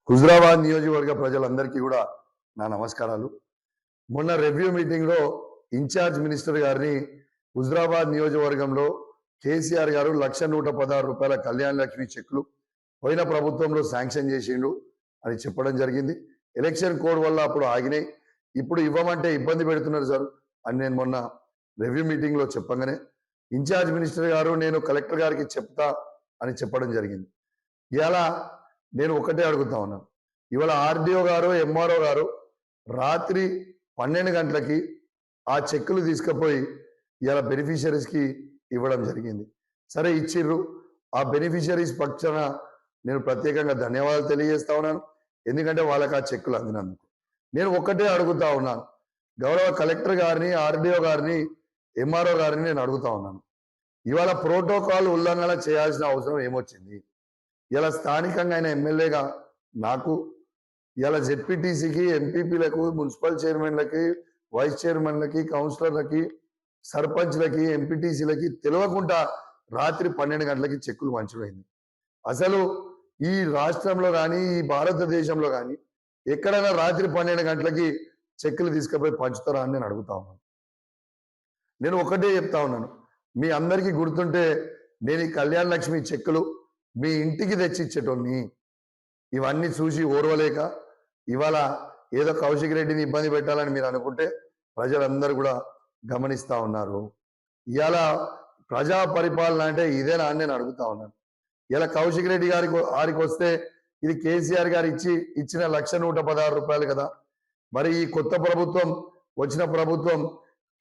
హుజరాబాద్ నియోజకవర్గ ప్రజలందరికీ కూడా నా నమస్కారాలు. మొన్న రివ్యూ మీటింగ్లో ఇన్ఛార్జ్ మినిస్టర్ గారిని హుజరాబాద్ నియోజకవర్గంలో కేసీఆర్ గారు 1,116 రూపాయల కళ్యాణ లక్ష్మి చెక్కులు పోయిన ప్రభుత్వంలో శాంక్షన్ చేసిండు అని చెప్పడం జరిగింది. ఎలక్షన్ కోడ్ వల్ల అప్పుడు ఆగినాయి, ఇప్పుడు ఇవ్వమంటే ఇబ్బంది పెడుతున్నారు సార్ అని నేను మొన్న రివ్యూ మీటింగ్లో చెప్పగానే ఇన్ఛార్జ్ మినిస్టర్ గారు నేను కలెక్టర్ గారికి చెప్తా అని చెప్పడం జరిగింది. ఇలా నేను ఒకటే అడుగుతా ఉన్నాను, ఇవాళ ఆర్డీఓ గారు ఎంఆర్ఓ గారు రాత్రి 12 గంటలకి ఆ చెక్కులు తీసుకుపోయి ఇలా బెనిఫిషరీస్కి ఇవ్వడం జరిగింది. సరే ఇచ్చిర్రు, ఆ బెనిఫిషరీస్ పక్షాన నేను ప్రత్యేకంగా ధన్యవాదాలు తెలియజేస్తా ఉన్నాను, ఎందుకంటే వాళ్ళకి ఆ చెక్కులు అందినందుకు. నేను ఒక్కటే అడుగుతా ఉన్నాను, గౌరవ కలెక్టర్ గారిని, ఆర్డీఓ గారిని, ఎంఆర్ఓ గారిని నేను అడుగుతా ఉన్నాను, ఇవాళ ప్రోటోకాల్ ఉల్లంఘన చేయాల్సిన అవసరం ఏమొచ్చింది? ఇలా స్థానికంగా అయిన ఎమ్మెల్యేగా నాకు ఇలా జెడ్పీటీసీకి, ఎంపీపీలకు, మున్సిపల్ చైర్మన్లకి, వైస్ చైర్మన్లకి, కౌన్సిలర్లకి, సర్పంచ్లకి, ఎంపీటీసీలకి తెలియకుండా రాత్రి 12 గంటలకి చెక్కులు పంచిపోయింది. అసలు ఈ రాష్ట్రంలో కానీ, ఈ భారతదేశంలో కానీ ఎక్కడైనా రాత్రి 12 గంటలకి చెక్కులు తీసుకుపోయి పంచుతారా అని నేను అడుగుతా ఉన్నాను. నేను ఒకటే చెప్తా ఉన్నాను, మీ అందరికీ గుర్తుంటే నేను ఈ కళ్యాణ లక్ష్మి చెక్కులు మీ ఇంటికి తెచ్చి ఇచ్చేటోని ఇవన్నీ చూసి ఓర్వలేక ఇవాళ ఏదో కౌశిక్ రెడ్డిని ఇబ్బంది పెట్టాలని మీరు అనుకుంటే ప్రజలందరూ కూడా గమనిస్తూ ఉన్నారు. ఇవాళ ప్రజా పరిపాలన అంటే ఇదేనా అని నేను అడుగుతా ఉన్నాను. ఇలా కౌశిక్ రెడ్డి గారికి వస్తే ఇది కేసీఆర్ గారు ఇచ్చిన 1,116 రూపాయలు కదా, మరి ఈ కొత్త ప్రభుత్వం వచ్చిన ప్రభుత్వం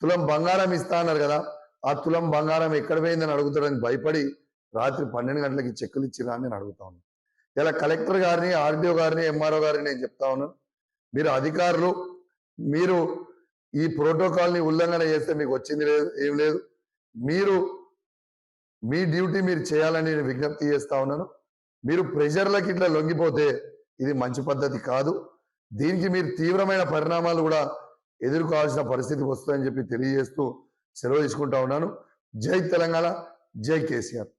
తులం బంగారం ఇస్తా అన్నారు కదా, ఆ తులం బంగారం ఎక్కడ పోయిందని అడుగుతారని భయపడి రాత్రి 12 గంటలకి చెక్కులు ఇచ్చిరా అని నేను అడుగుతా ఉన్నాను. ఇలా కలెక్టర్ గారిని, ఆర్డీఓ గారిని, ఎంఆర్ఓ గారిని నేను చెప్తా ఉన్నాను, మీరు అధికారులు, మీరు ఈ ప్రోటోకాల్ని ఉల్లంఘన చేస్తే మీకు వచ్చింది లేదు, ఏం లేదు, మీరు మీ డ్యూటీ మీరు చేయాలని నేను విజ్ఞప్తి చేస్తా ఉన్నాను. మీరు ప్రెషర్లకి ఇట్లా లొంగిపోతే ఇది మంచి పద్ధతి కాదు, దీనికి మీరు తీవ్రమైన పరిణామాలు కూడా ఎదుర్కోవాల్సిన పరిస్థితి వస్తుందని చెప్పి తెలియజేస్తూ సెలవు తీసుకుంటా ఉన్నాను. జై తెలంగాణ, జై కేసీఆర్.